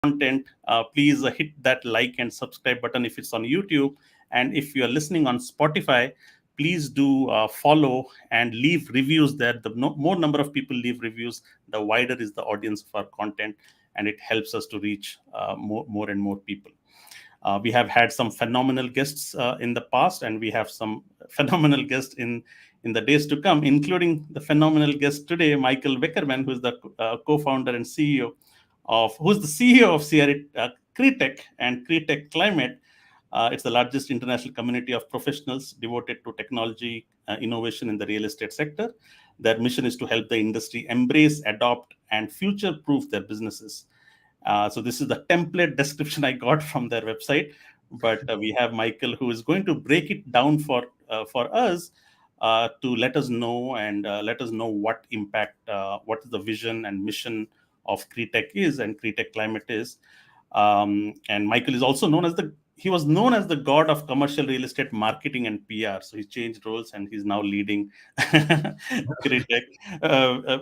content, please hit that like and subscribe button if it's on YouTube. And if you are listening on Spotify, please do follow and leave reviews there. The more number of people leave reviews, the wider is the audience of our content, and it helps us to reach more and more people. We have had some phenomenal guests in the past, and we have some phenomenal guests in the days to come, including the phenomenal guest today, Michael Beckerman, who is the co-founder and CEO who's the CEO of CRETECH and CRETECH Climate. It's the largest international community of professionals devoted to technology innovation in the real estate sector. Their mission is to help the industry embrace, adopt, and future-proof their businesses. So this is the template description I got from their website, but we have Michael who is going to break it down for us to let us know and let us know what impact, what is the vision and mission of CRETECH is and CRETECH Climate is. And Michael is also he was known as the god of commercial real estate marketing and PR. So he changed roles and he's now leading CRETECH.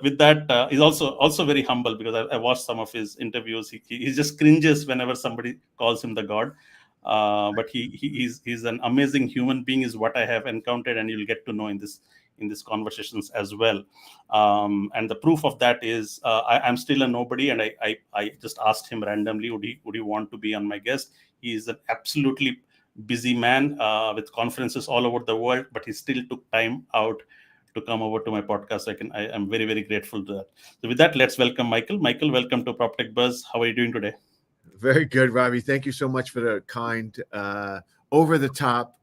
With that, he's also very humble, because I watched some of his interviews. He just cringes whenever somebody calls him the god. But he's an amazing human being, is what I have encountered, and you'll get to know in these conversations as well. And the proof of that is I'm still a nobody, and I just asked him randomly, would he want to be on my guest? He is an absolutely busy man with conferences all over the world, but he still took time out to come over to my podcast. I'm very, very grateful to that. So with that, let's welcome Michael. Michael, welcome to PropTech Buzz. How are you doing today? Very good, Ravi. Thank you so much for the kind, over-the-top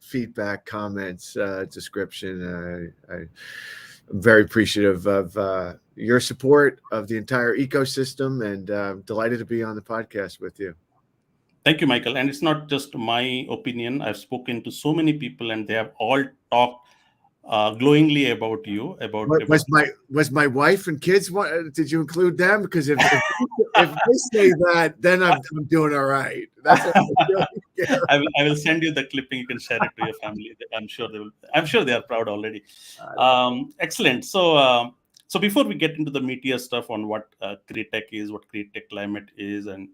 feedback, comments, description. I'm very appreciative of your support of the entire ecosystem, and delighted to be on the podcast with you. Thank you, Michael. And it's not just my opinion. I've spoken to so many people, and they have all talked glowingly about you. Was my wife and kids? Did you include them? Because if they say that, then I'm doing all right. That's I will send you the clipping. You can share it to your family. I'm sure they are proud already. Excellent. So before we get into the meatier stuff on what CRETECH is, what CRETECH Climate is, and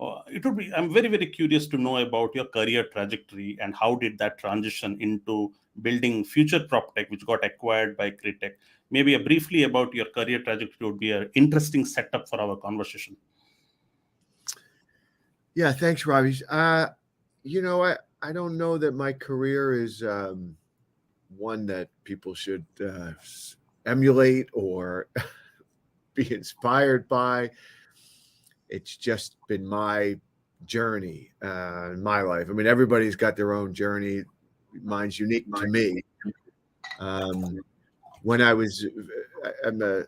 I'm very, very curious to know about your career trajectory and how did that transition into building Future PropTech, which got acquired by CRETECH. Maybe briefly about your career trajectory would be an interesting setup for our conversation. Yeah, thanks, Ravi. I don't know that my career is one that people should emulate or be inspired by. It's just been my journey in my life. I mean, everybody's got their own journey. Mine's unique to me. When I'm a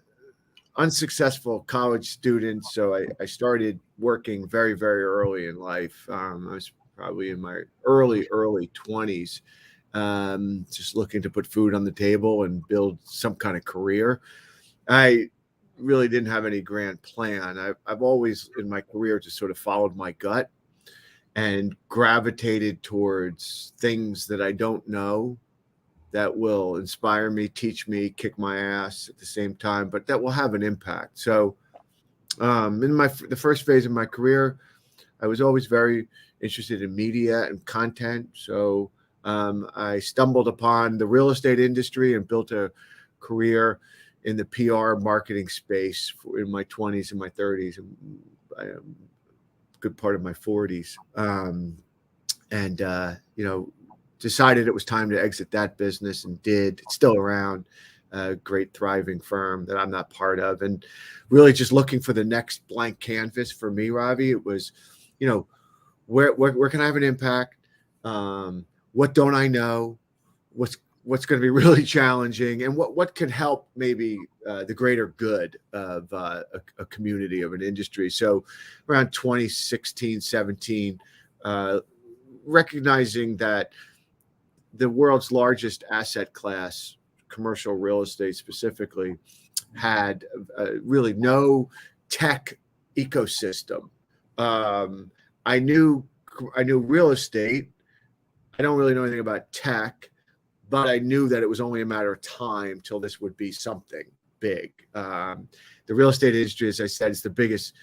unsuccessful college student, so I started working very, very early in life. I was probably in my early 20s, just looking to put food on the table and build some kind of career. I really didn't have any grand plan. I've always in my career just sort of followed my gut and gravitated towards things that I don't know that will inspire me, teach me, kick my ass at the same time, but that will have an impact. So in the first phase of my career, I was always very interested in media and content. So I stumbled upon the real estate industry and built a career in the PR marketing space in my 20s and my 30s, and a good part of my 40s. Decided it was time to exit that business, and did. It's still around, a great thriving firm that I'm not part of, and really just looking for the next blank canvas for me, Ravi. It was, where can I have an impact? What don't I know? What's going to be really challenging, and what could help maybe the greater good of a community, of an industry. So around 2016, 17, recognizing that the world's largest asset class, commercial real estate specifically, had really no tech ecosystem. I knew real estate. I don't really know anything about tech, but I knew that it was only a matter of time till this would be something big. The real estate industry, as I said, is the biggest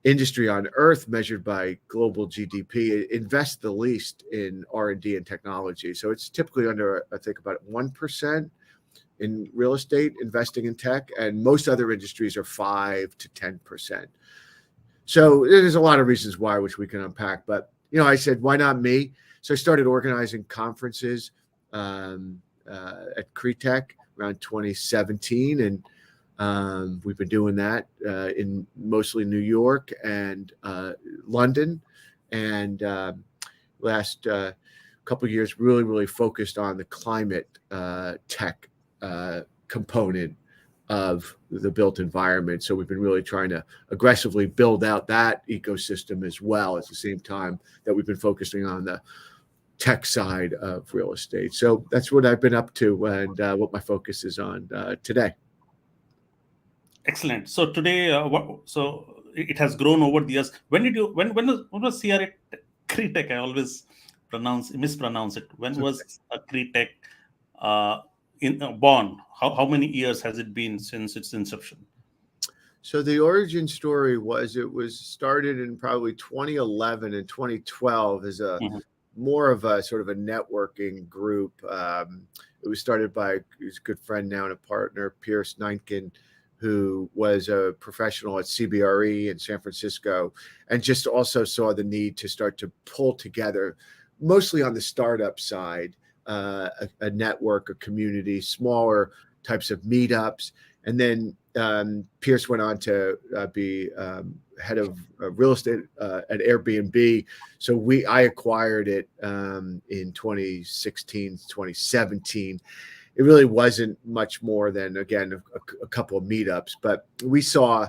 industry on earth measured by global GDP invests the least in R&D and technology. So it's typically under, I think, about 1% in real estate investing in tech, and most other industries are 5 to 10%. So there's a lot of reasons why, which we can unpack. But I said, why not me? So I started organizing conferences at CRETECH around 2017, and we've been doing that in mostly New York and London, and last couple of years really focused on the climate tech component of the built environment. So we've been really trying to aggressively build out that ecosystem as well at the same time that we've been focusing on the tech side of real estate. So that's what I've been up to and what my focus is on today. Excellent. So today, so it has grown over the years. When did you? When was CRETECH? I always mispronounce it. When was CRETECH born? How many years has it been since its inception? So the origin story was it was started in probably 2011 and 2012 as a more of a sort of a networking group. It was started by his good friend now and a partner, Pierce Ninekin, who was a professional at CBRE in San Francisco, and just also saw the need to start to pull together, mostly on the startup side, a network, a community, smaller types of meetups. And then Pierce went on to be head of real estate at Airbnb. So I acquired it in 2016, 2017. It really wasn't much more than, again, a couple of meetups. But we saw,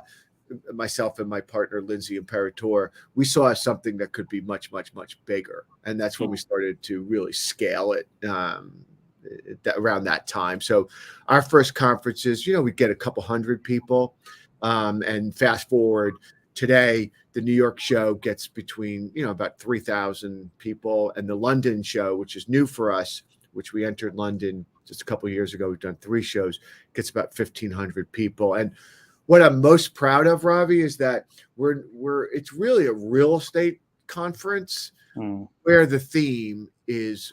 myself and my partner, Lindsay Imperator, we saw something that could be much bigger. And that's when we started to really scale it around that time. So our first conferences, we get a couple hundred people. And fast forward today, the New York show gets between, about 3,000 people. And the London show, which is new for us, which we entered London just a couple of years ago, we've done 3 shows, gets about 1,500 people. And what I'm most proud of, Ravi, is that it's really a real estate conference where the theme is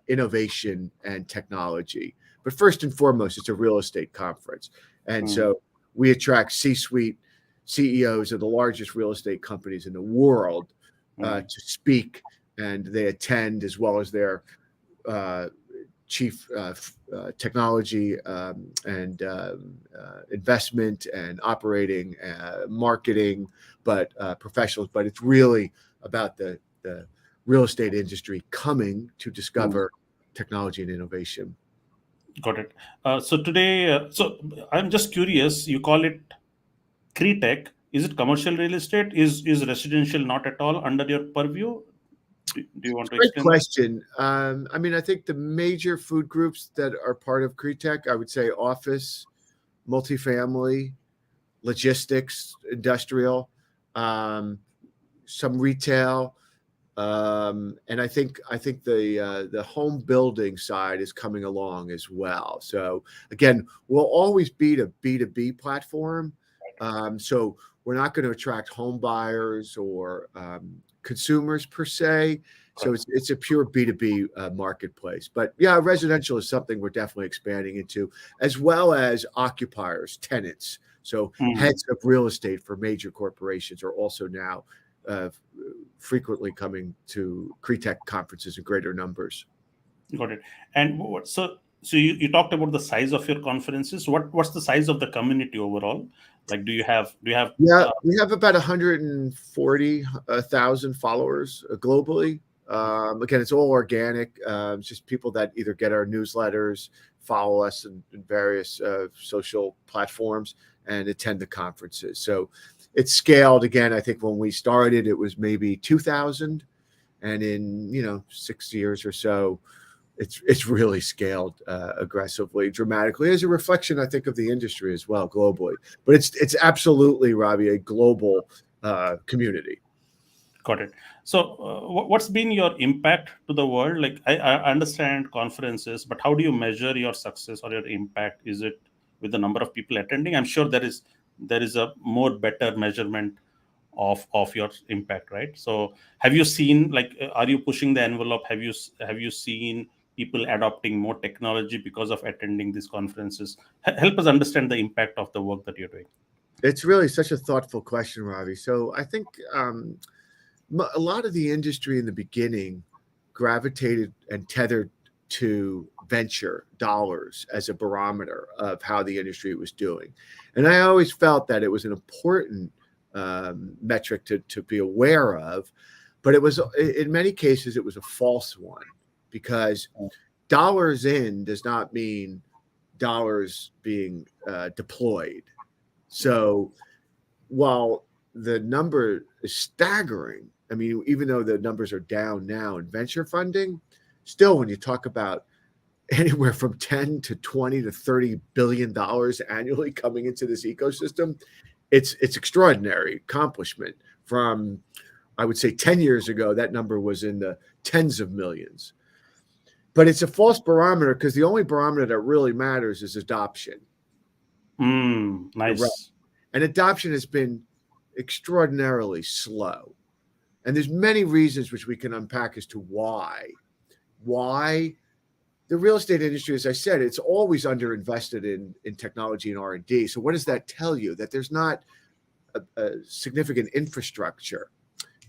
innovation and technology. But first and foremost, it's a real estate conference. And so we attract C-suite CEOs of the largest real estate companies in the world to speak, and they attend, as well as their chief technology and investment and operating marketing, but professionals. But it's really about the real estate industry coming to discover technology and innovation. Got it. So today, so I'm just curious, you call it CRETECH. Is it commercial real estate? Is residential not at all under your purview? Do you want to Great explain? question. I think the major food groups that are part of CRETECH, I would say office, multifamily, logistics, industrial, some retail, and I think the home building side is coming along as well. So again, we'll always be a B2B platform. So we're not going to attract home buyers or consumers per se. So it's a pure B2B marketplace. But yeah, residential is something we're definitely expanding into, as well as occupiers, tenants. So heads of real estate for major corporations are also now frequently coming to CRETECH conferences in greater numbers. Got it. And so you talked about the size of your conferences. What's the size of the community overall? Like, do you have? Yeah, we have about 140,000 followers globally. Again, it's all organic. It's just people that either get our newsletters, follow us in various social platforms, and attend the conferences. So it's scaled. Again, I think when we started, it was maybe 2,000, and in 6 years or so, it's really scaled aggressively, dramatically, as a reflection, I think, of the industry as well globally. But it's absolutely, Ravi, a global community. Got it. So what's been your impact to the world? Like, I understand conferences, but how do you measure your success or your impact? Is it with the number of people attending? I'm sure there is a more better measurement of your impact, right? So have you seen, like, are you pushing the envelope? Have you seen people adopting more technology because of attending these conferences? Help us understand the impact of the work that you're doing. It's really such a thoughtful question, Ravi. So I think a lot of the industry in the beginning gravitated and tethered to venture dollars as a barometer of how the industry was doing. And I always felt that it was an important metric to be aware of, but it was, in many cases, it was a false one, because dollars in does not mean dollars being deployed. So while the number is staggering, I mean, even though the numbers are down now in venture funding, still, when you talk about anywhere from 10 to 20 to 30 billion dollars annually coming into this ecosystem, it's extraordinary accomplishment. From, I would say, 10 years ago, that number was in the tens of millions. But it's a false barometer, because the only barometer that really matters is adoption. Nice. And adoption has been extraordinarily slow. And there's many reasons which we can unpack as to why. Why the real estate industry, as I said, it's always underinvested in technology and R&D. So what does that tell you? That there's not a significant infrastructure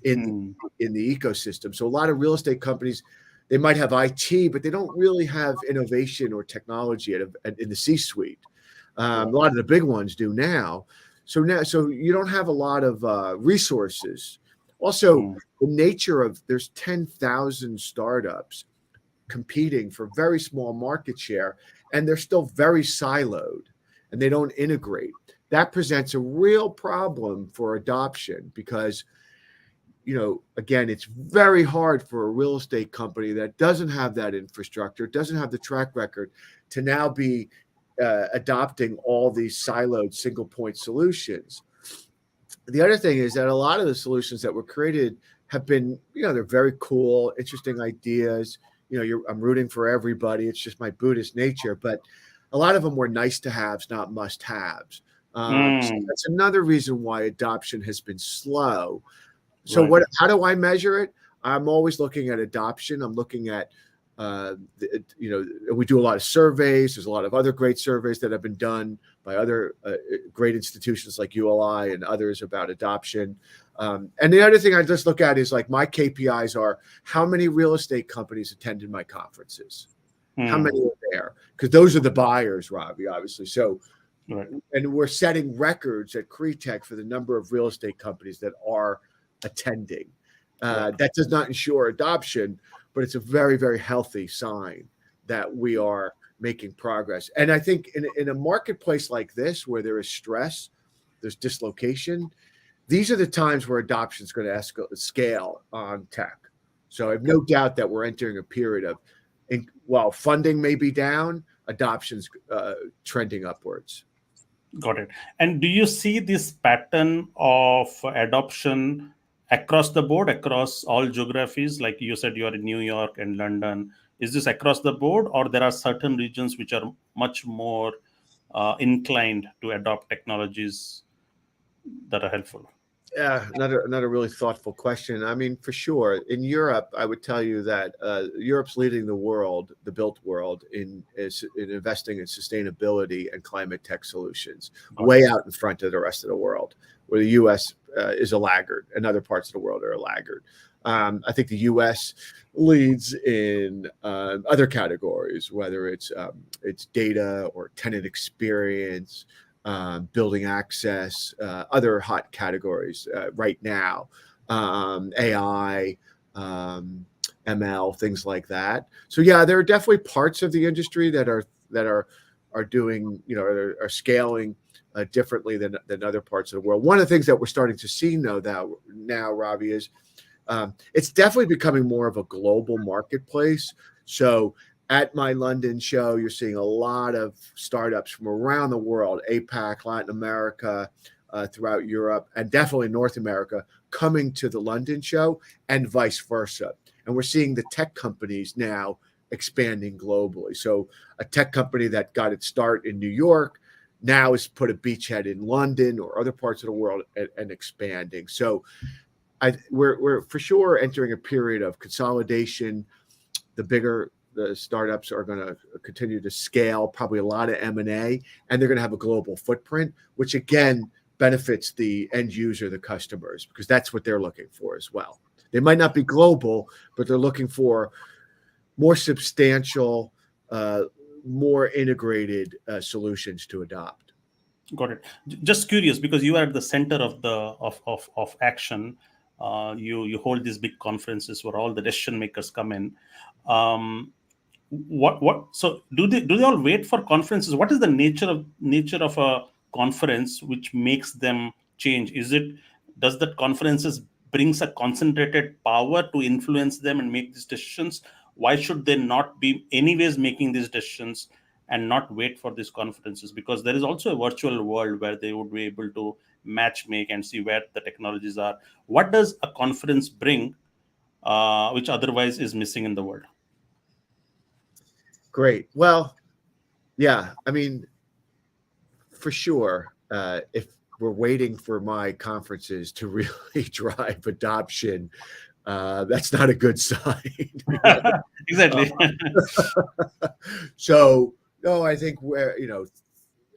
in the ecosystem. So a lot of real estate companies, they might have IT, but they don't really have innovation or technology in the C-suite. A lot of the big ones do now. So you don't have a lot of resources. Also, the nature of, there's 10,000 startups competing for very small market share, and they're still very siloed, and they don't integrate. That presents a real problem for adoption, because, again, it's very hard for a real estate company that doesn't have that infrastructure, doesn't have the track record, to now be adopting all these siloed single point solutions. The other thing is that a lot of the solutions that were created have been, they're very cool, interesting ideas. I'm rooting for everybody. It's just my Buddhist nature, but a lot of them were nice to haves, not must haves. So that's another reason why adoption has been slow. So how do I measure it? I'm always looking at adoption. I'm looking at, we do a lot of surveys. There's a lot of other great surveys that have been done by other great institutions like ULI and others about adoption. And the other thing I just look at is, like, my KPIs are how many real estate companies attended my conferences, how many are there, because those are the buyers, Robbie, obviously. So, and we're setting records at CRETECH for the number of real estate companies that are attending. That does not ensure adoption, but it's a very, very healthy sign that we are making progress. And I think in a marketplace like this, where there is stress, there's dislocation, these are the times where adoption is going to scale on tech. So I have no doubt that we're entering a period of, while funding may be down, adoption's trending upwards. Got it. And do you see this pattern of adoption across the board, across all geographies? Like you said, you are in New York and London. Is this across the board, or there are certain regions which are much more inclined to adopt technologies that are helpful? Yeah, another really thoughtful question. I mean, for sure, in Europe, I would tell you that Europe's leading the world, the built world, in investing in sustainability and climate tech solutions, way out in front of the rest of the world, where the U.S. Is a laggard, and other parts of the world are a laggard. I think the U.S. leads in other categories, whether it's data or tenant experience, building access, other hot categories right now, AI, ML, things like that. So yeah, there are definitely parts of the industry that are doing, are scaling differently than other parts of the world. One of the things that we're starting to see now, Ravi, is it's definitely becoming more of a global marketplace. So at my London show, you're seeing a lot of startups from around the world, APAC, Latin America, throughout Europe, and definitely North America, coming to the London show, and vice versa. And we're seeing the tech companies now expanding globally. So a tech company that got its start in New York now has put a beachhead in London or other parts of the world and expanding. So we're for sure entering a period of consolidation. The startups are going to continue to scale, probably a lot of M&A, and they're going to have a global footprint, which again benefits the end user, the customers, because that's what they're looking for as well. They might not be global, but they're looking for more substantial, more integrated solutions to adopt. Got it. Just curious, because you are at the center of the of action. You hold these big conferences where all the decision makers come in. What so do they all wait for conferences? What is the nature of a conference which makes them change? Does that conferences brings a concentrated power to influence them and make these decisions? Why should they not be anyways making these decisions and not wait for these conferences? Because there is also a virtual world where they would be able to match make and see where the technologies are. What does a conference bring, which otherwise is missing in the world? Great. Well, yeah, I mean, for sure, if we're waiting for my conferences to really drive adoption, that's not a good sign. Exactly. So, no, I think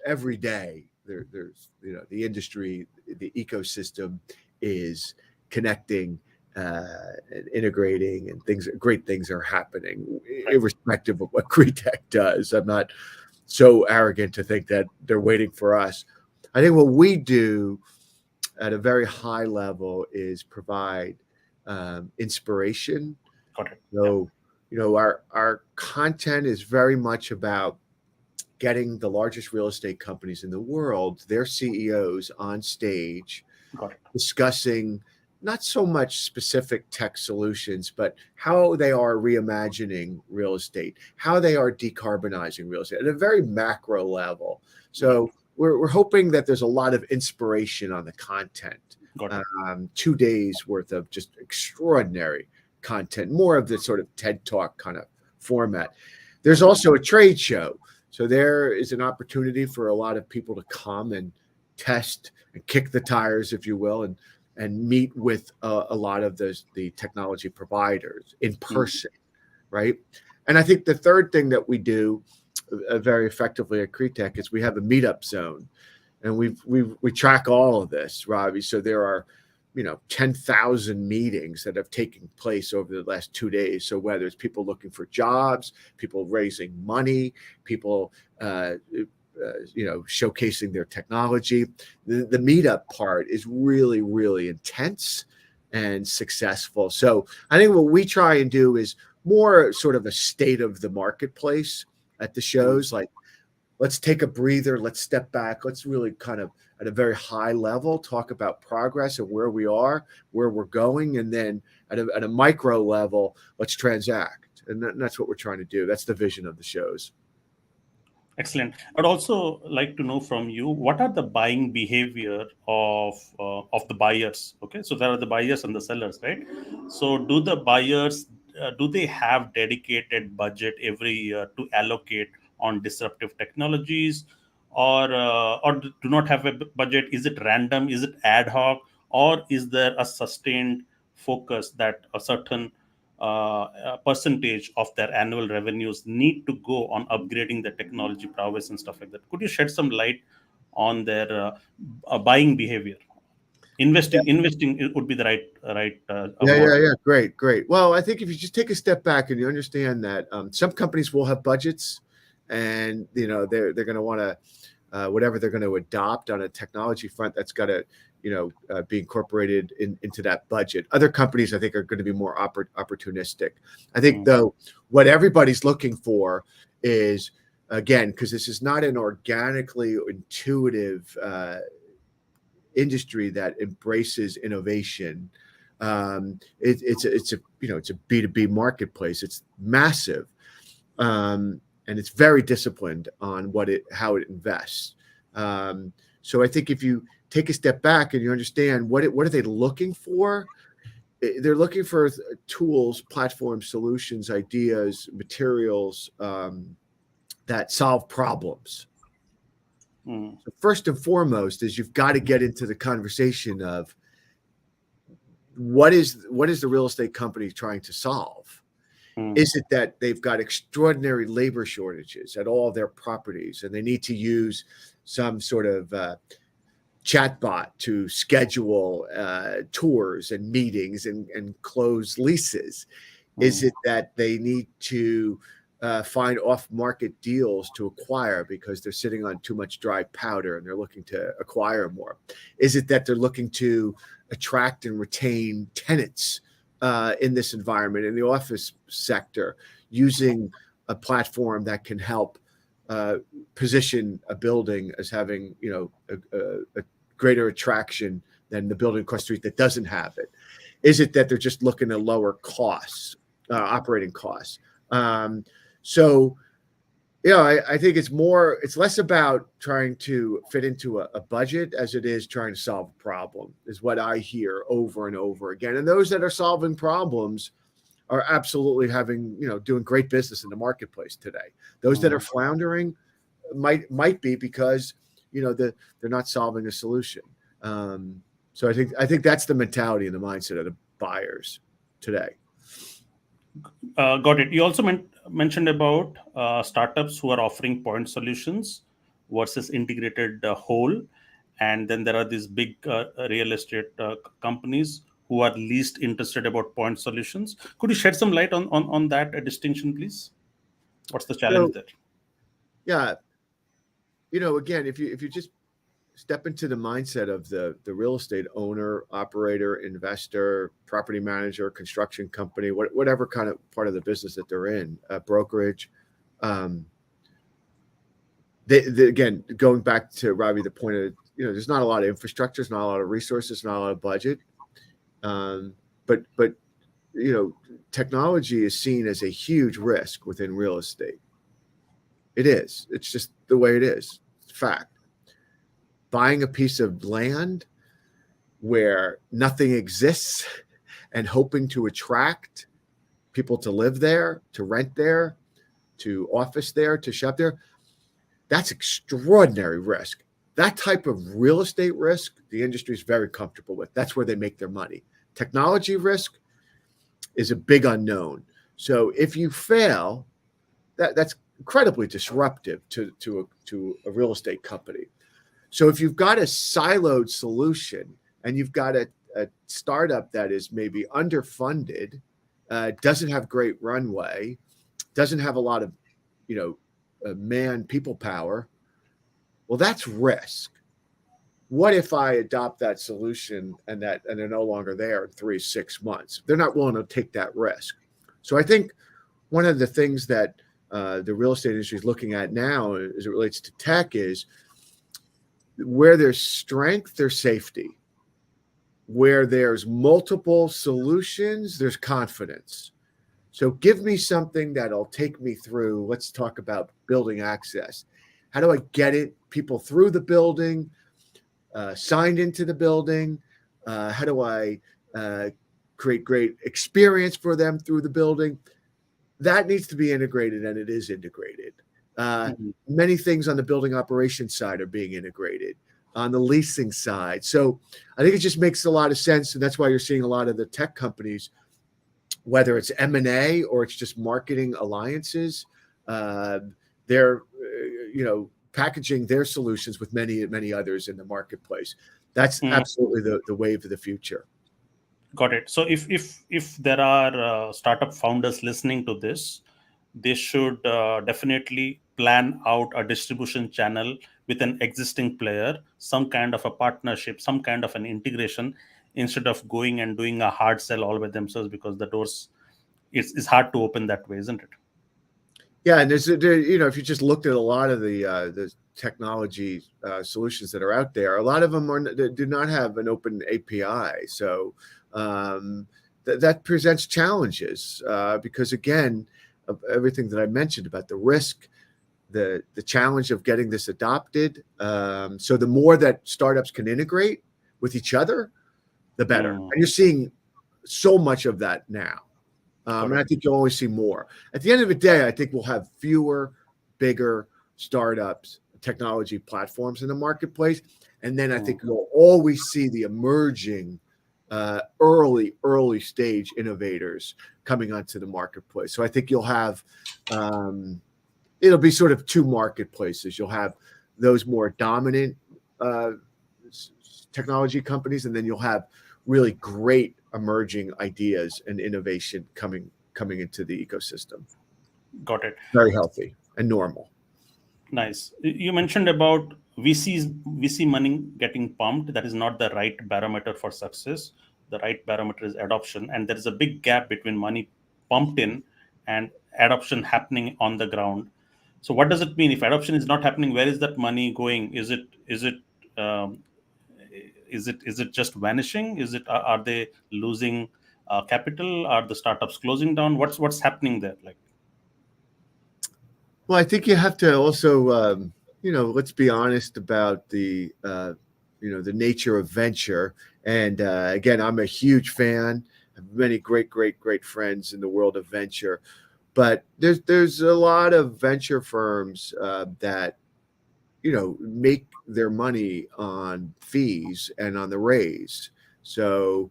every day there's the industry, the ecosystem is connecting and integrating, and great things are happening, irrespective of what CRETECH does. I'm not so arrogant to think that they're waiting for us. I think what we do at a very high level is provide inspiration. Got it. So, our content is very much about getting the largest real estate companies in the world, their CEOs on stage, Got it. discussing not so much specific tech solutions, but how they are reimagining real estate, how they are decarbonizing real estate at a very macro level. So we're hoping that there's a lot of inspiration on the content. Got it. 2 days worth of just extraordinary content, more of the sort of TED Talk kind of format. There's also a trade show. So there is an opportunity for a lot of people to come and test and kick the tires, if you will, and meet with a lot of the technology providers in person, right? And I think the third thing that we do very effectively at CRETECH is we have a meetup zone, and we track all of this, Ravi. So there are 10,000 meetings that have taken place over the last 2 days. So whether it's people looking for jobs, people raising money, people showcasing their technology, the meetup part is really, really intense and successful. So I think what we try and do is more sort of a state of the marketplace at the shows. Like, let's take a breather, let's step back, let's really kind of at a very high level talk about progress and where we are, where we're going, and then at a micro level, let's transact. And that's what we're trying to do. That's the vision of the shows. Excellent. I'd also like to know from you, what are the buying behavior of the buyers? Okay, so there are the buyers and the sellers, right? So do the buyers do they have dedicated budget every year to allocate on disruptive technologies, or do not have a budget? Is it random? Is it ad hoc? Or is there a sustained focus that a certain a percentage of their annual revenues need to go on upgrading the technology prowess and stuff like that? Could you shed some light on their buying behavior? Investing would be the right word. Yeah. Great. Well, I think if you just take a step back and you understand that some companies will have budgets, and they're going to want to whatever they're going to adopt on a technology front, that's got to be incorporated into that budget. Other companies, I think, are going to be more opportunistic. I think, though, what everybody's looking for is, again, because this is not an organically intuitive industry that embraces innovation. It's a B2B marketplace. It's massive, and it's very disciplined on how it invests. So I think if you take a step back and you understand what are they looking for, they're looking for tools, platforms, solutions, ideas, materials that solve problems. Mm, So first and foremost is you've got to get into the conversation of what is the real estate company trying to solve? mm, Is it that they've got extraordinary labor shortages at all their properties and they need to use some sort of chatbot to schedule tours and meetings and close leases? Is mm, it that they need to find off-market deals to acquire because they're sitting on too much dry powder and they're looking to acquire more? Is it that they're looking to attract and retain tenants in this environment in the office sector using a platform that can help position a building as having, you know, a greater attraction than the building across the street that doesn't have it? Is it that they're just looking to lower costs, operating costs? So, you know, I think it's less about trying to fit into a budget as it is trying to solve a problem, is what I hear over and over again. And those that are solving problems are absolutely having, you know, doing great business in the marketplace today. Those that are mm. floundering might be because, you know, they're not solving a solution. So I think that's the mentality and the mindset of the buyers today. Got it. You also mentioned about startups who are offering point solutions versus integrated whole, and then there are these big real estate companies who are least interested about point solutions. Could you shed some light on that distinction, please? What's the challenge So there? yeah, you know, again, if you just step into the mindset of the real estate owner, operator, investor, property manager, construction company, whatever kind of part of the business that they're in, brokerage. Um, again, going back to Robbie, the point of, you know, there's not a lot of infrastructure, there's not a lot of resources, not a lot of budget. But you know, technology is seen as a huge risk within real estate. It is. It's just the way it is. It's a fact. Buying a piece of land where nothing exists and hoping to attract people to live there, to rent there, to office there, to shop there, that's extraordinary risk. That type of real estate risk, the industry is very comfortable with. That's where they make their money. Technology risk is a big unknown. So if you fail, that's incredibly disruptive to a real estate company. So if you've got a siloed solution and you've got a startup that is maybe underfunded, doesn't have great runway, doesn't have a lot of, you know, people power, well, that's risk. What if I adopt that solution and they're no longer there in 3-6 months? They're not willing to take that risk. So I think one of the things that the real estate industry is looking at now as it relates to tech is where there's strength, there's safety. Where there's multiple solutions, there's confidence. So give me something that'll take me through. Let's talk about building access. How do I get people through the building, signed into the building? How do I create great experience for them through the building? That needs to be integrated, and it is integrated. Many things on the building operations side are being integrated on the leasing side. So I think it just makes a lot of sense. And that's why you're seeing a lot of the tech companies, whether it's M&A or it's just marketing alliances, they're, you know, packaging their solutions with many others in the marketplace. That's absolutely the wave of the future. Got it. So if there are startup founders listening to this, they should definitely plan out a distribution channel with an existing player, some kind of a partnership, some kind of an integration, instead of going and doing a hard sell all by themselves, because the doors, it's hard to open that way, isn't it? Yeah, and you know, if you just looked at a lot of the technology solutions that are out there, a lot of them do not have an open API. So that presents challenges because, again, of everything that I mentioned about the risk, the challenge of getting this adopted. So the more that startups can integrate with each other, the better. And you're seeing so much of that now. And I think you'll always see more. At the end of the day, I think we'll have fewer, bigger startups technology platforms in the marketplace. And then I Mm. think you'll always see the emerging early stage innovators coming onto the marketplace. So I think you'll have it'll be sort of two marketplaces. You'll have those more dominant uh, technology companies, and then you'll have really great emerging ideas and innovation coming into the ecosystem. Got it. Very healthy and normal. Nice. You mentioned about VC money getting pumped. That is not the right barometer for success. The right barometer is adoption, and there is a big gap between money pumped in and adoption happening on the ground. So, what does it mean if adoption is not happening? Where is that money going? Um, is it just vanishing? Are they losing capital? Are the startups closing down? What's happening there? Like, Well, I think you have to also, let's be honest about the nature of venture. And again, I'm a huge fan. I have many great friends in the world of venture, but there's a lot of venture firms that make their money on fees and on the raise. So,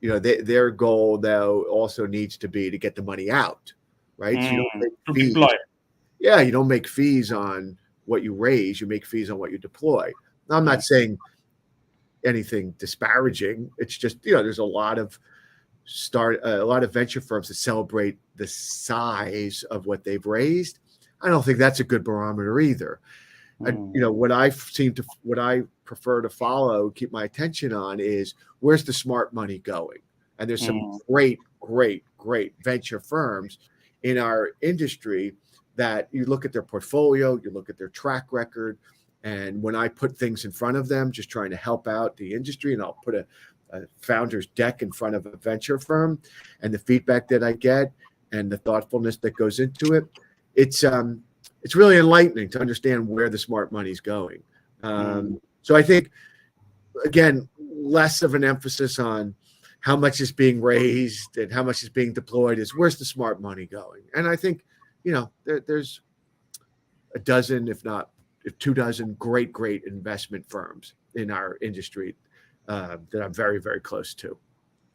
their goal though also needs to be to get the money out, right? So you don't make to fees. deploy. Yeah, you don't make fees on what you raise, you make fees on what you deploy. Now, I'm Mm, not saying anything disparaging. It's just, there's a lot of venture firms that celebrate the size of what they've raised. I don't think that's a good barometer either. And mm, what I prefer to follow, keep my attention on is where's the smart money going? And there's some mm, great venture firms in our industry that you look at their portfolio, you look at their track record. And when I put things in front of them, just trying to help out the industry, and I'll put a founder's deck in front of a venture firm, and the feedback that I get and the thoughtfulness that goes into it, it's really enlightening to understand where the smart money's going. mm, So I think, again, less of an emphasis on how much is being raised and how much is being deployed is where's the smart money going. And I think, there's a dozen, if not 2 dozen, great investment firms in our industry that I'm very close to.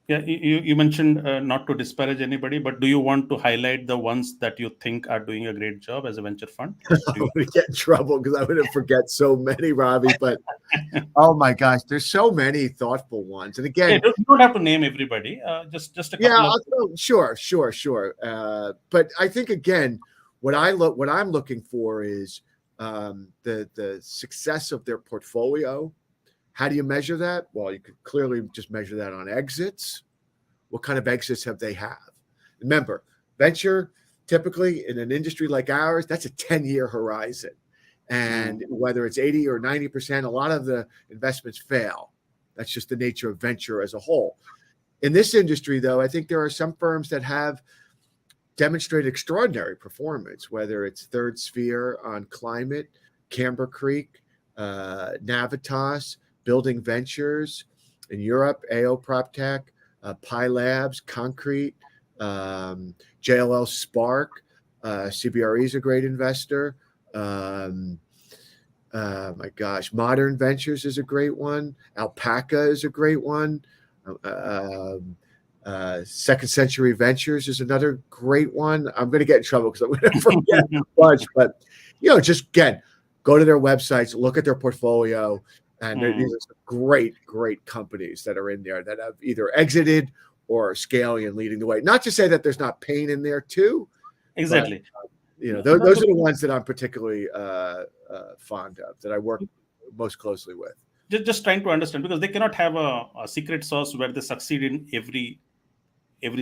Yeah, you mentioned not to disparage anybody, but do you want to highlight the ones that you think are doing a great job as a venture fund? Do I'm you? going to get in trouble because I'm going to forget so many, Robbie. But oh my gosh, there's so many thoughtful ones. And Yeah, again, you don't have to name everybody. Just a yeah, couple of. sure. But I think again, what I'm looking for is the success of their portfolio. How do you measure that? Well, you could clearly just measure that on exits. What kind of exits have they have? Remember, venture typically in an industry like ours, that's a 10-year horizon. And Mm, whether it's 80 or 90%, a lot of the investments fail. That's just the nature of venture as a whole. In this industry, though, I think there are some firms that have demonstrated extraordinary performance, whether it's Third Sphere on climate, Camber Creek, Navitas, Building Ventures in Europe, AO PropTech, Pi Labs, Concrete, JLL Spark, CBRE is a great investor. My gosh, Modern Ventures is a great one. Alpaca is a great one. Second Century Ventures is another great one. I'm going to get in trouble because I'm going to forget a bunch, but just again, go to their websites, look at their portfolio, and these mm, are some great companies that are in there that have either exited or are scaling and leading the way. Not to say that there's not pain in there too, but exactly. those are the ones that I'm particularly fond of, that I work most closely with. Just trying to understand because they cannot have a secret sauce where they succeed in every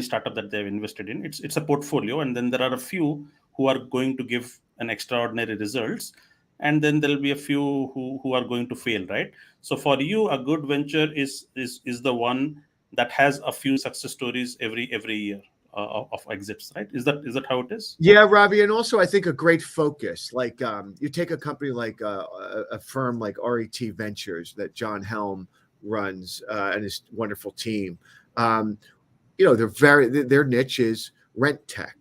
startup that they've invested in. It's a portfolio, and then there are a few who are going to give an extraordinary results, and then there'll be a few who are going to fail, right? So for you, a good venture is the one that has a few success stories every year of exits, right? Is that how it is? Yeah, Robbie, and also I think a great focus. Like you take a company like a firm like RET Ventures that John Helm runs and his wonderful team. Um, their niche is rent tech.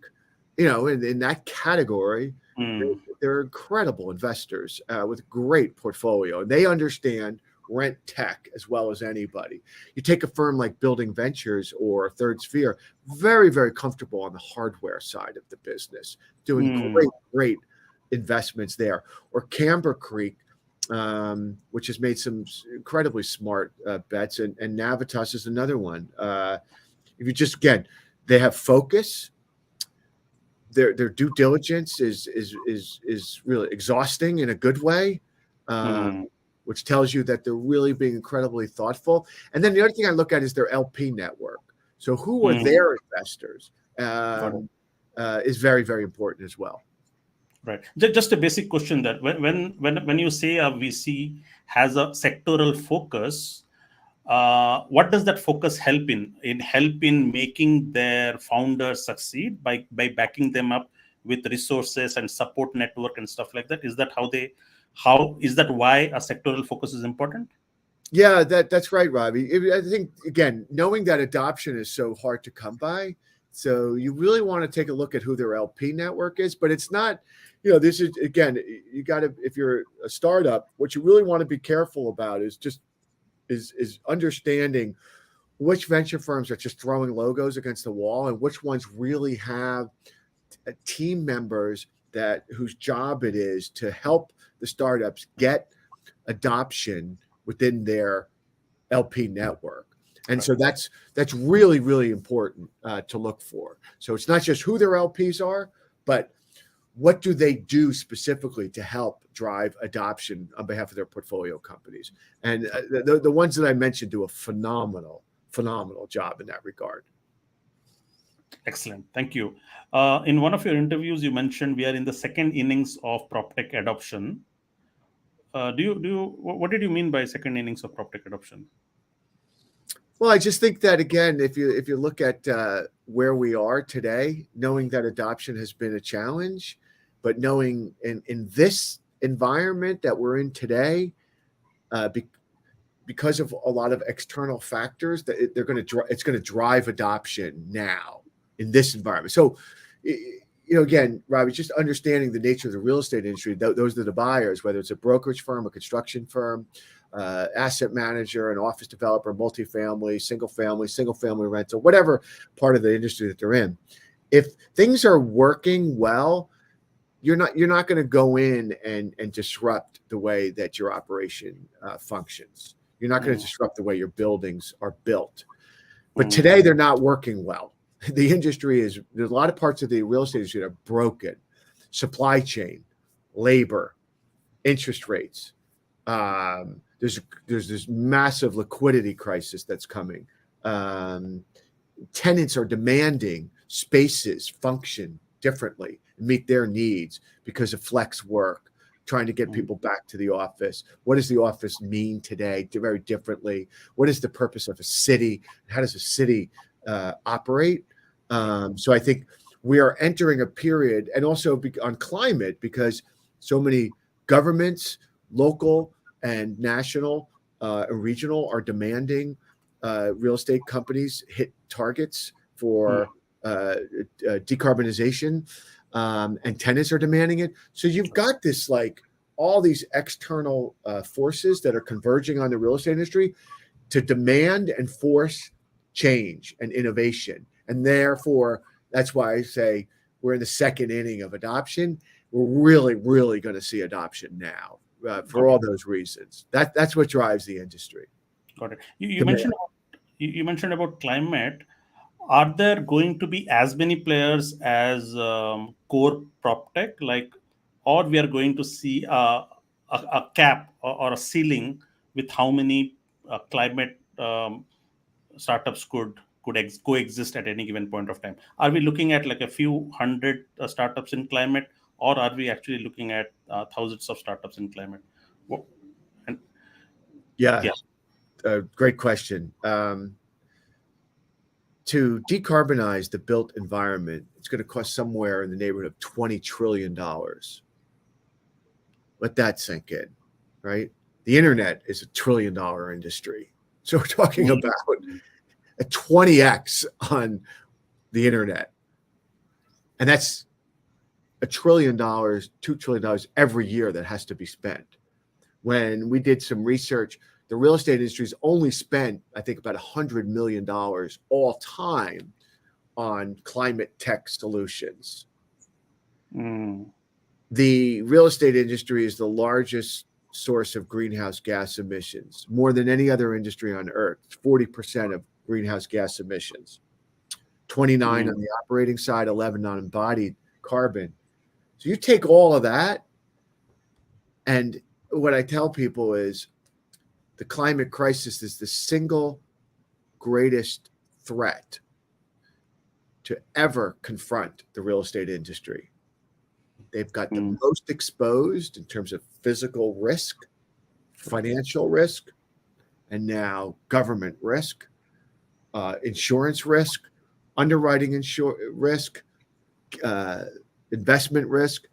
In that category, Mm. They're incredible investors with great portfolio. And they understand rent tech as well as anybody. You take a firm like Building Ventures or Third Sphere, very, very comfortable on the hardware side of the business, doing Mm. great investments there. Or Camber Creek, which has made some incredibly smart bets, and Navitas is another one. If you just, again, they have focus. Their due diligence is really exhausting in a good way, Mm. which tells you that they're really being incredibly thoughtful. And then the other thing I look at is their LP network. So who are Mm. their investors Got it. is very, very important as well. Right. Just a basic question that when you say a VC has a sectoral focus, what does that focus help in making their founders succeed by backing them up with resources and support network and stuff like that? Is that how is that why a sectoral focus is important? Yeah, that's right, Robbie. I think, again, knowing that adoption is so hard to come by, so you really want to take a look at who their LP network is. But it's not, this is, again, you got to, if you're a startup, what you really want to be careful about is understanding which venture firms are just throwing logos against the wall and which ones really have team members whose job it is to help the startups get adoption within their LP network. And so that's really, really important to look for. So it's not just who their LPs are, but what do they do specifically to help drive adoption on behalf of their portfolio companies. And the ones that I mentioned do a phenomenal job in that regard. Excellent. Thank you. In one of your interviews, you mentioned we are in the second innings of PropTech adoption. What did you mean by second innings of PropTech adoption? Well, I just think that, again, if you look at where we are today, knowing that adoption has been a challenge, but knowing in this environment that we're in today, because of a lot of external factors, that it's going to drive adoption now in this environment. So, again, Robbie, just understanding the nature of the real estate industry, those are the buyers, whether it's a brokerage firm, a construction firm, asset manager, an office developer, multifamily, single family rental, whatever part of the industry that they're in. If things are working well, you're not going to go in and disrupt the way that your operation functions. You're not going to disrupt the way your buildings are built. But today they're not working well. The industry there's a lot of parts of the real estate industry that are broken. Supply chain, labor, interest rates. There's this massive liquidity crisis that's coming. Tenants are demanding spaces function differently, meet their needs because of flex work, trying to get people back to the office. What does the office mean today? Very differently. What is the purpose of a city? How does a city operate? So I think we are entering a period, and also on climate, because so many governments, local and national and regional, are demanding real estate companies hit targets for decarbonization, and tenants are demanding it. So you've got this, all these external forces that are converging on the real estate industry to demand and force change and innovation. And therefore, that's why I say we're in the second inning of adoption. We're really, really going to see adoption now for all those reasons. That's what drives the industry. Got it. You mentioned about climate. Are there going to be as many players as core PropTech, or we are going to see a cap or a ceiling with how many climate startups could coexist at any given point of time? Are we looking at a few hundred startups in climate, or are we actually looking at thousands of startups in climate? And, yeah. Great question. To decarbonize the built environment, it's going to cost somewhere in the neighborhood of $20 trillion. Let that sink in, right? The internet is $1 trillion industry. So we're talking about a 20x on the internet. And that's $1 trillion, $2 trillion every year that has to be spent. When we did some research, the real estate industry's only spent, I think, about $100 million all time on climate tech solutions. Mm. The real estate industry is the largest source of greenhouse gas emissions, more than any other industry on earth. It's 40% of greenhouse gas emissions, 29 on the operating side, 11 on embodied carbon. So you take all of that, and what I tell people is the climate crisis is the single greatest threat to ever confront the real estate industry. They've got the most exposed in terms of physical risk, financial risk, and now government risk, insurance risk, underwriting risk, investment risk.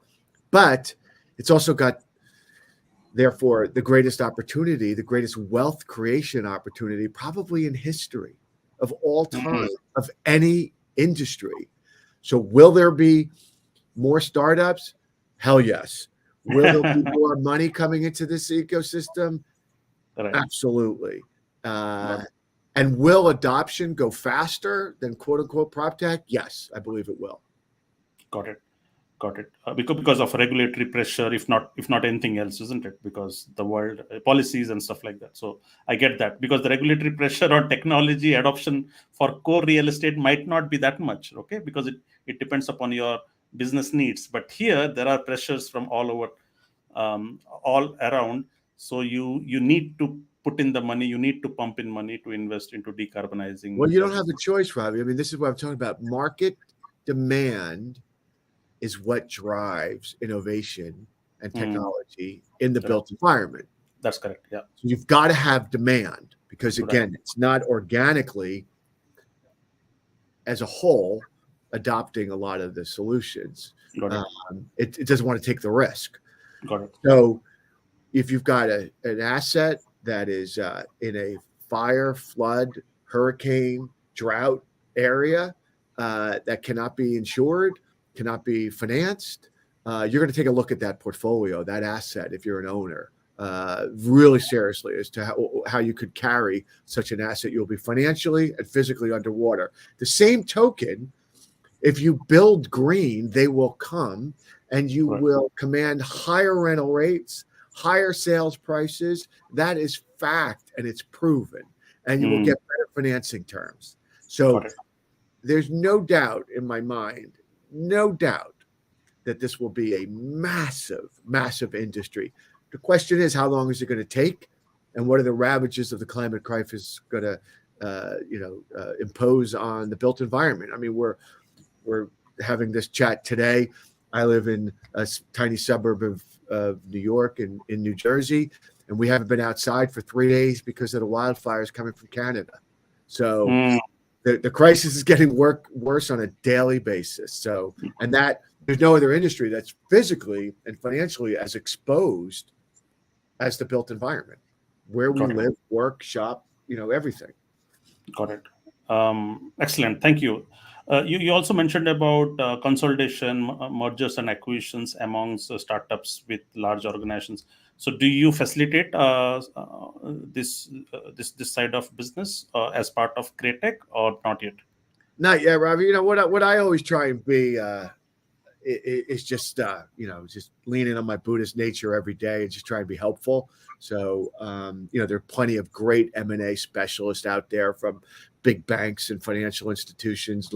But it's also got, therefore, the greatest opportunity, the greatest wealth creation opportunity, probably in history of all time, of any industry. So will there be more startups? Hell yes. Will there be more money coming into this ecosystem? Right. Absolutely. And will adoption go faster than quote unquote prop tech? Yes, I believe it will. Got it. Because of regulatory pressure, if not anything else, isn't it? Because the world policies and stuff like that. So I get that, because the regulatory pressure on technology adoption for core real estate might not be that much, okay? Because it depends upon your business needs. But here there are pressures from all over, all around. So you need to put in the money, you need to pump in money to invest into decarbonizing. Well, you don't have a choice, Ravi. I mean, this is what I'm talking about. Market demand is what drives innovation and technology in the built environment. That's correct. Yeah. So you've got to have demand, because again, it's not organically as a whole adopting a lot of the solutions. It doesn't want to take the risk. Got it. So if you've got an asset that is in a fire, flood, hurricane, drought area that cannot be insured, cannot be financed, you're going to take a look at that portfolio, that asset, if you're an owner, really seriously as to how you could carry such an asset. You'll be financially and physically underwater. The same token, if you build green, they will come and you will command higher rental rates, higher sales prices. That is fact, and it's proven. And you will get better financing terms. So there's no doubt in my mind, no doubt that this will be a massive, massive industry. The question is, how long is it going to take, and what are the ravages of the climate crisis going to, impose on the built environment? I mean, we're having this chat today. I live in a tiny suburb of New York and in New Jersey, and we haven't been outside for 3 days because of the wildfires coming from Canada. So the crisis is getting worse on a daily basis. So, and that there's no other industry that's physically and financially as exposed as the built environment, where we live, work, shop, everything. Got it. Excellent. Thank you. You also mentioned about consolidation, mergers and acquisitions amongst startups with large organizations. So do you facilitate this side of business as part of CRETECH, or not yet? Not yet, Ravi. What I always try and be is just just leaning on my Buddhist nature every day and just try and be helpful. So there are plenty of great M&A specialists out there, from big banks and financial institutions,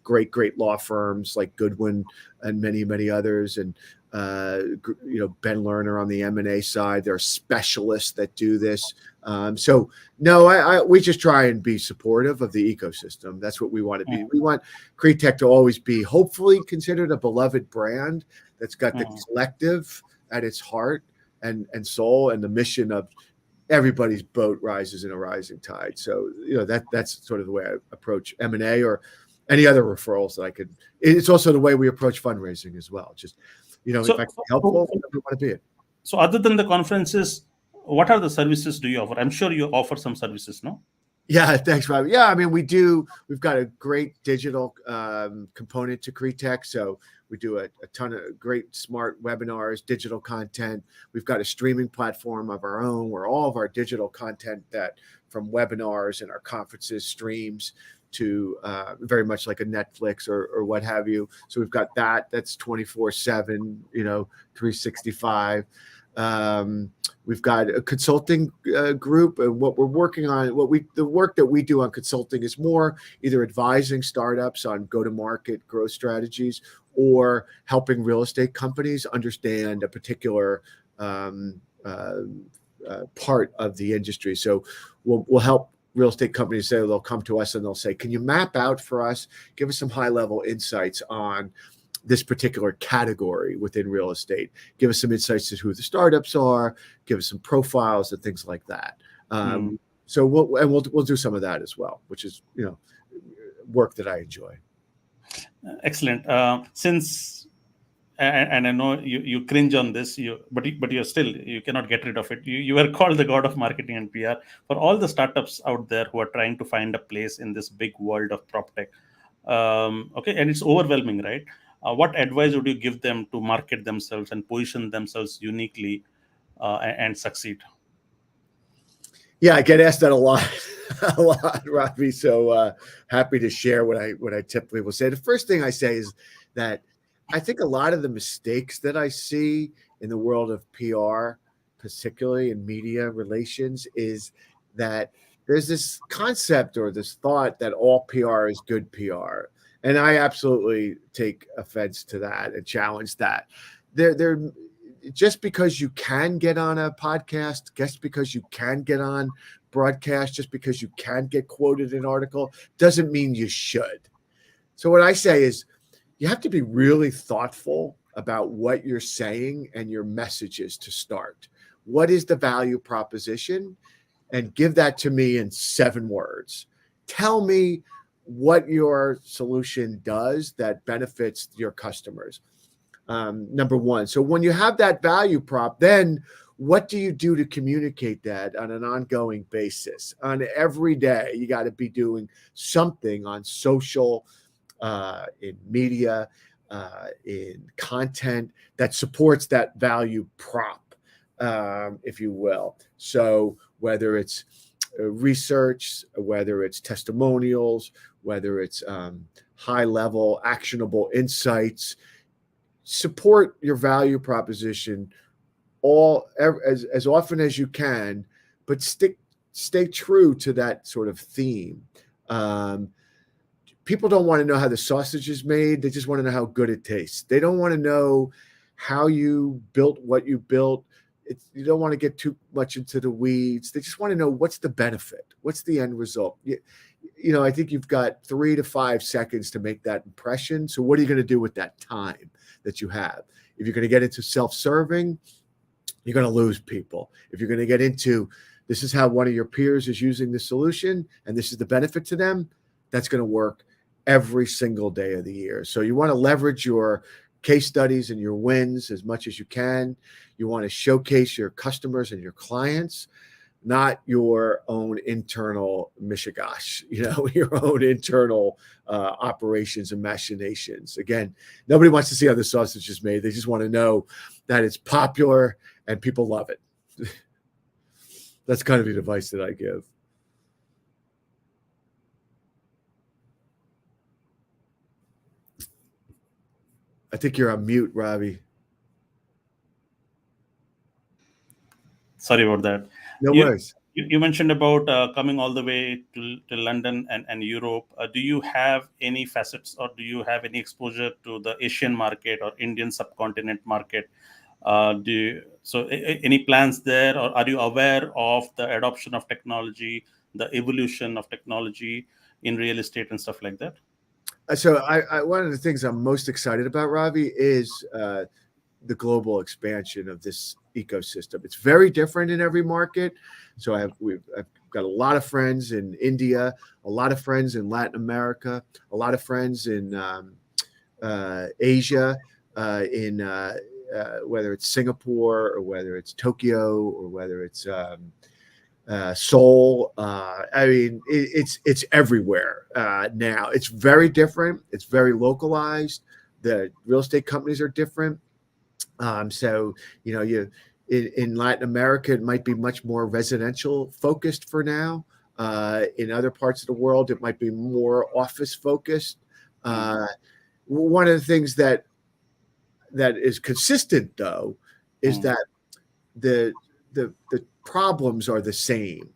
great law firms like Goodwin and many others, and Ben Lerner on the M&A side. There are specialists that do this. So no, we just try and be supportive of the ecosystem. That's what we want to be. We want CRETECH to always be, hopefully, considered a beloved brand that's got the collective at its heart and soul, and the mission of everybody's boat rises in a rising tide. So that's sort of the way I approach M&A or any other referrals that I could. It's also the way we approach fundraising as well. Just if I can be helpful, I want to be it. So other than the conferences, what are the services do you offer? I'm sure you offer some services, no? Yeah, thanks, Rob. Yeah, I mean, we've got a great digital component to CRETECH. So we do a ton of great smart webinars, digital content. We've got a streaming platform of our own where all of our digital content that from webinars and our conferences streams to very much like a Netflix or what have you. So we've got that. That's 24/7, 365. We've got a consulting group, and what we're working on, the work that we do on consulting is more either advising startups on go-to-market growth strategies or helping real estate companies understand a particular part of the industry. So we'll help real estate companies say they'll come to us and they'll say, "Can you map out for us? Give us some high-level insights on this particular category within real estate. Give us some insights to who the startups are. Give us some profiles and things like that." Mm. So we'll do some of that as well, which is work that I enjoy. Excellent. Since and I know you cringe on this, but you cannot get rid of it. You were called the god of marketing and PR for all the startups out there who are trying to find a place in this big world of prop tech. Okay, and it's overwhelming, right? What advice would you give them to market themselves and position themselves uniquely and succeed? Yeah, I get asked that a lot, a lot, Ravi. So happy to share what I typically will say. The first thing I say is that I think a lot of the mistakes that I see in the world of PR, particularly in media relations, is that there's this concept or this thought that all PR is good PR, and I absolutely take offense to that and challenge that. There just because you can get on a podcast, just because you can get on broadcast, just because you can get quoted in an article, doesn't mean you should. So what I say is you have to be really thoughtful about what you're saying and your messages to start. What is the value proposition? And give that to me in 7 words. Tell me what your solution does that benefits your customers. Number one. So when you have that value prop, then what do you do to communicate that on an ongoing basis? On every day, you got to be doing something on social, in media, in content that supports that value prop, if you will. So whether it's research, whether it's testimonials, whether it's high level actionable insights, support your value proposition as often as you can, but stay true to that sort of theme. People don't want to know how the sausage is made. They just want to know how good it tastes. They don't want to know how you built what you built. You don't want to get too much into the weeds. They just want to know what's the benefit, what's the end result. I think you've got 3 to 5 seconds to make that impression. So what are you going to do with that time that you have? If you're going to get into self-serving, you're going to lose people. If you're going to get into this is how one of your peers is using the solution and this is the benefit to them, that's going to work every single day of the year. So you want to leverage your case studies and your wins as much as you can. You want to showcase your customers and your clients, not your own internal mishigash, your own internal operations and machinations. Again, nobody wants to see how the sausage is made. They just want to know that it's popular and people love it. That's kind of the advice that I give. I think you're on mute, Robbie. Sorry about that. No You worries. you mentioned about coming all the way to London and Europe. Do you have any facets or do you have any exposure to the Asian market or Indian subcontinent market? Any plans there, or are you aware of the adoption of technology, the evolution of technology in real estate and stuff like that? So one of the things I'm most excited about, Ravi, is the global expansion of this ecosystem. It's very different in every market. So I've got a lot of friends in India, a lot of friends in Latin America, a lot of friends in Asia, in whether it's Singapore or whether it's Tokyo or whether it's Seoul. I mean, it's everywhere now. It's very different. It's very localized. The real estate companies are different. So you in Latin America, it might be much more residential focused for now. In other parts of the world, it might be more office focused. One of the things that is consistent, though, is that the problems are the same.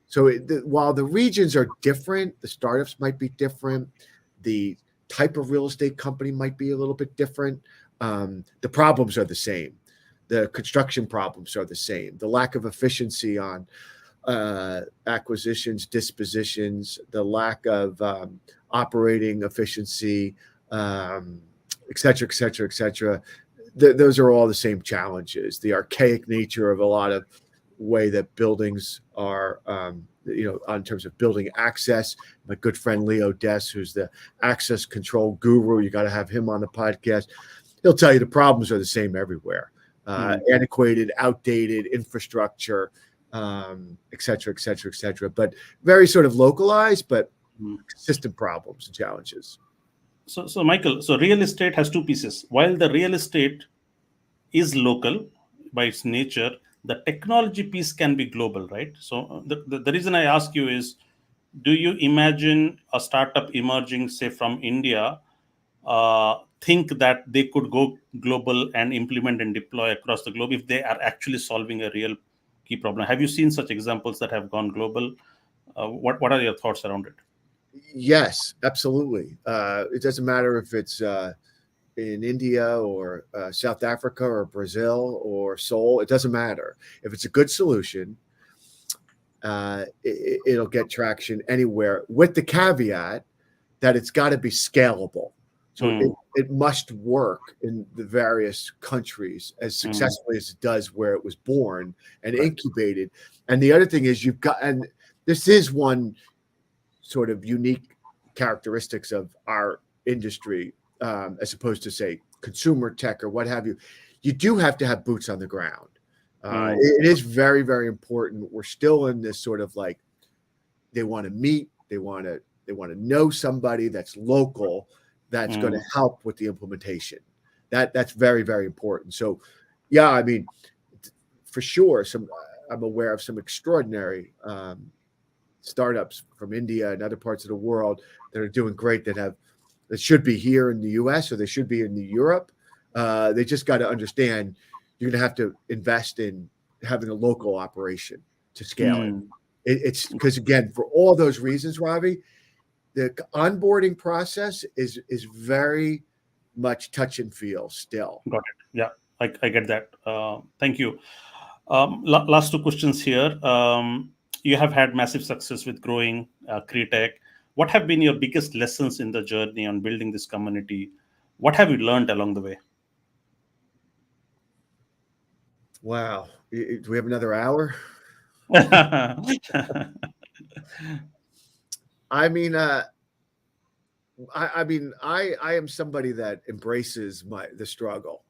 So while the regions are different, the startups might be different, the type of real estate company might be a little bit different. The problems are the same. The construction problems are the same. The lack of efficiency on acquisitions, dispositions, the lack of operating efficiency, et cetera, et cetera, et cetera. Those are all the same challenges. The archaic nature of a lot of way that buildings are, in terms of building access. My good friend Leo Dess, who's the access control guru, you got to have him on the podcast. He'll tell you the problems are the same everywhere. Antiquated, outdated infrastructure, et cetera, et cetera, et cetera. But very sort of localized, but consistent problems and challenges. So Michael, so real estate has two pieces. While the real estate is local by its nature, the technology piece can be global, right? So the reason I ask you is, do you imagine a startup emerging, say, from India, think that they could go global and implement and deploy across the globe if they are actually solving a real key problem? Have you seen such examples that have gone global? What are your thoughts around it? Yes, absolutely. It doesn't matter if it's in India or South Africa or Brazil or Seoul. It doesn't matter. If it's a good solution, it'll get traction anywhere, with the caveat that it's got to be scalable. So it must work in the various countries as successfully as it does where it was born and incubated. And the other thing is and this is one sort of unique characteristics of our industry, as opposed to, say, consumer tech or what have you. You do have to have boots on the ground. It is very, very important. We're still in this sort of like, they want to meet, they want to know somebody that's local, that's going to help with the implementation. That's very, very important. So, yeah, I mean, for sure, I'm aware of some extraordinary startups from India and other parts of the world that are doing great, that should be here in the US or they should be in Europe. They just got to understand you're going to have to invest in having a local operation to scale it. It's because, again, for all those reasons, Ravi, the onboarding process is very much touch and feel still. Got it. Yeah, I get that. Thank you. Last two questions here. You have had massive success with growing CRETECH. What have been your biggest lessons in the journey on building this community? What have you learned along the way? Wow. Do we have another hour? I mean, I am somebody that embraces the struggle,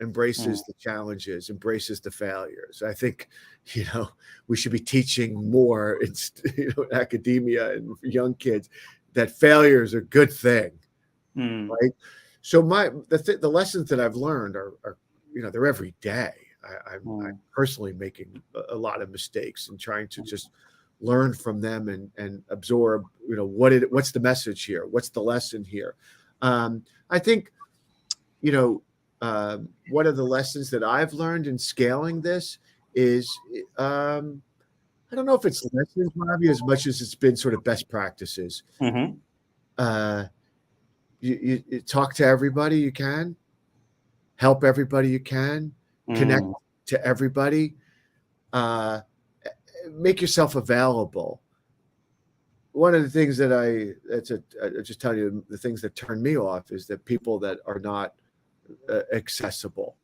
embraces the challenges, embraces the failures. I think, we should be teaching more in academia and young kids that failure is a good thing, right? So the lessons that I've learned are they're every day. I'm personally making a lot of mistakes and trying to just learn from them and absorb, what's the message here? What's the lesson here? I think, one of the lessons that I've learned in scaling this is, I don't know if it's lessons, Ravi, as much as it's been sort of best practices. You talk to everybody you can, help everybody you can, connect to everybody, make yourself available. One of the things that I just tell you, the things that turn me off is that people that are not accessible.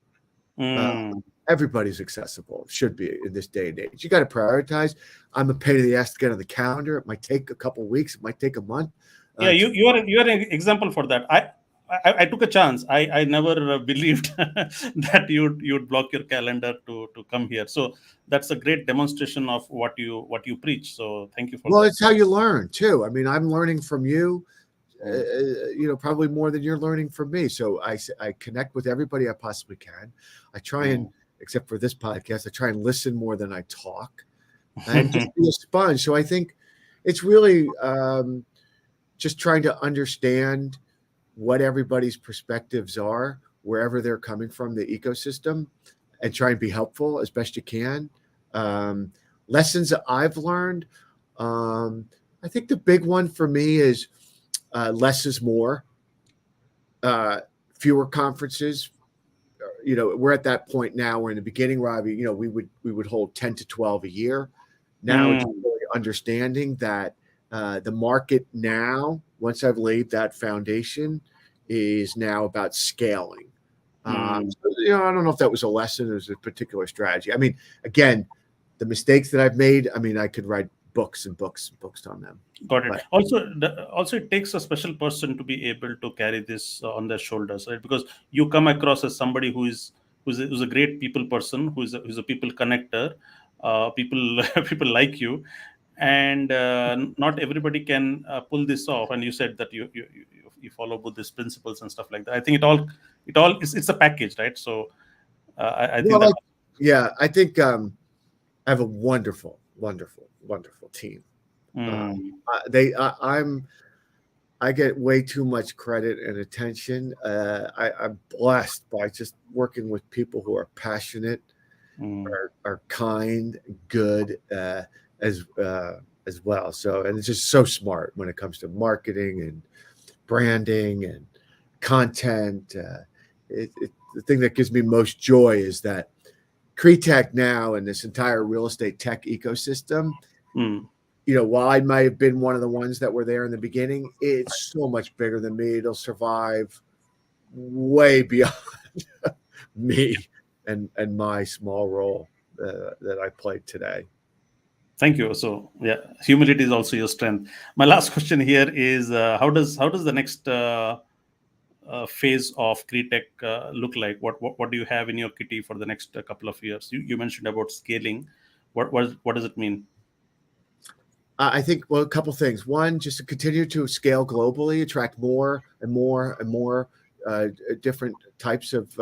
Everybody's accessible, should be in this day and age. You got to prioritize. I'm a pain in the ass to get on the calendar. It might take a couple of weeks. It might take a month. Yeah, you are an example for that. I took a chance. I never believed that you'd block your calendar to come here. So that's a great demonstration of what you preach. So thank you for Well, that. it's how you learn too. I mean, I'm learning from you, Mm, probably more than you're learning from me. So I connect with everybody I possibly can. I try and, mm. except for this podcast, I try and listen more than I talk, and just be a sponge. So I think it's really just trying to understand what everybody's perspectives are, wherever they're coming from, the ecosystem, and try and be helpful as best you can. Um, Lessons that I've learned. Um, I think the big one for me is less is more, uh, fewer conferences. We're at that point now. We're in the beginning, Robbie. We would hold 10 to 12 a year. Now it's Mm, really understanding that the market now, once I've laid that foundation, is now about scaling. mm. I don't know if that was a lesson or was a particular strategy. I mean, again, the mistakes that I've made. I mean, I could write books and books and books on them, Got it. but Also, it takes a special person to be able to carry this on their shoulders, right? Because you come across as somebody who's a great people person, who's a people connector. People people like you, and not everybody can pull this off. And you said that you follow Buddhist principles and stuff like that. I think it all it's a package, right? So I think well, that. yeah, I think I have a wonderful, wonderful, wonderful team. Mm, I get way too much credit and attention. I'm blessed by just working with people who are passionate, mm, are kind, good, as as well. So, and it's just so smart when it comes to marketing and branding and content. The thing that gives me most joy is that CRETECH now and this entire real estate tech ecosystem, mm. while I might have been one of the ones that were there in the beginning, it's so much bigger than me. It'll survive way beyond me and my small role that I played today. Thank you. So yeah, humility is also your strength. My last question here is how does the next phase of CRETECH look like? What do you have in your kitty for the next couple of years? You mentioned about scaling. What does it mean? I think, well, a couple things. One, just to continue to scale globally, attract more and more and more different types of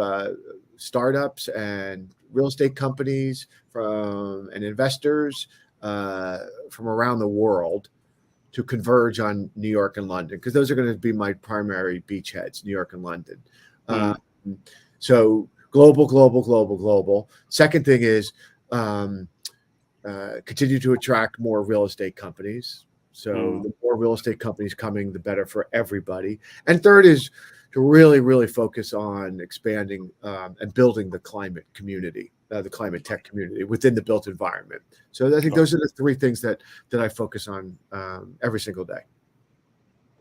startups and real estate companies and investors from around the world to converge on New York and London, because those are going to be my primary beachheads, New York and London. Mm, Um, so global, global, global, global. Second thing is um, continue to attract more real estate companies. So mm. the more real estate companies coming, the better for everybody. And third is to really, really focus on expanding and building the climate community, the climate tech community within the built environment. So I think those are the three things that I focus on every single day.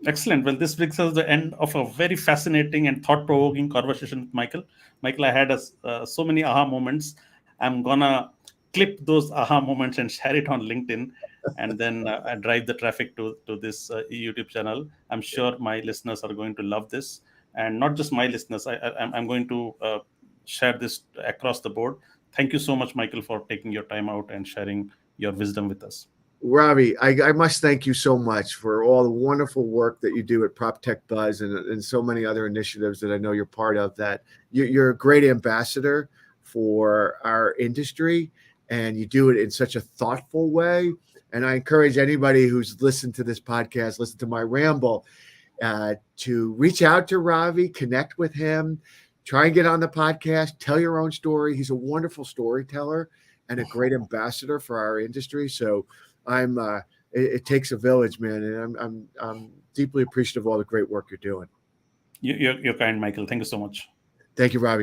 Excellent. Well, this brings us to the end of a very fascinating and thought-provoking conversation with Michael. Michael, I had so many aha moments. I'm gonna clip those aha moments and share it on LinkedIn, and then I drive the traffic to this YouTube channel. I'm sure my listeners are going to love this, and not just my listeners. I'm going to share this across the board. Thank you so much, Michael, for taking your time out and sharing your wisdom with us. Robbie, I must thank you so much for all the wonderful work that you do at Prop Tech Buzz and so many other initiatives that I know you're part of. That you're a great ambassador for our industry, and you do it in such a thoughtful way. And I encourage anybody who's listened to this podcast, listen to my ramble, to reach out to Ravi, connect with him, try and get on the podcast, tell your own story. He's a wonderful storyteller and a great ambassador for our industry. So I'm it takes a village, man, and I'm deeply appreciative of all the great work you're doing. You're kind, Michael. Thank you so much. Thank you, Robbie.